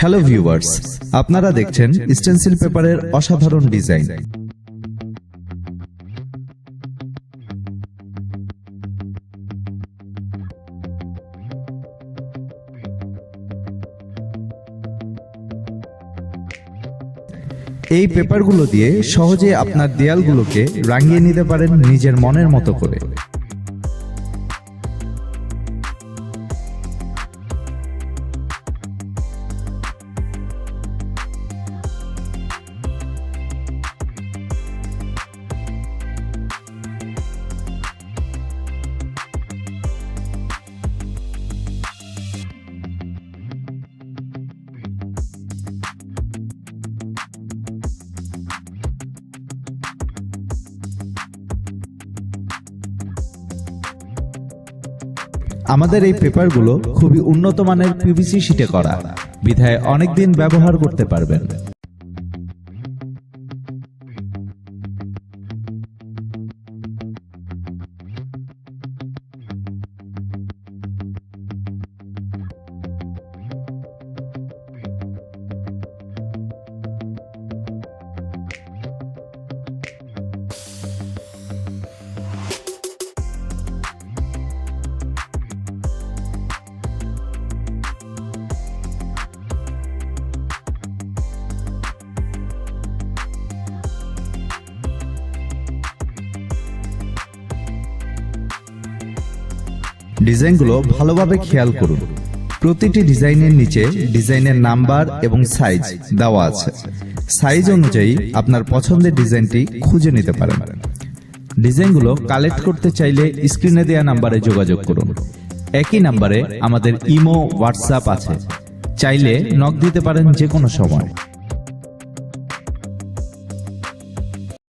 Hello viewers, আপনারা দেখছেন stencil পেপারের অসাধারণ ডিজাইন। এই পেপারগুলো দিয়ে সহজে আপনার দেয়ালগুলোকে রাঙিয়ে নিতে পারেন নিজের মনের মতো করে। আমাদের এই পেপারগুলো খুবই উন্নত মানের পিভিসি শীটে করা, বিধায় অনেকদিন ব্যবহার করতে পারবেন। ডিজাইনগুলো ভালোভাবে খেয়াল করুন। প্রতিটি ডিজাইনের নিচে ডিজাইনের নাম্বার এবং সাইজ দেওয়া আছে। সাইজ অনুযায়ী আপনার পছন্দের ডিজাইনটি খুঁজে নিতে পারেন। ডিজাইনগুলো কালেক্ট করতে চাইলে স্ক্রিনে দেওয়া নাম্বারে যোগাযোগ করুন। একই নাম্বারে আমাদের ইমো, হোয়াটসঅ্যাপ আছে, চাইলে নক দিতে পারেন যে কোনো সময়।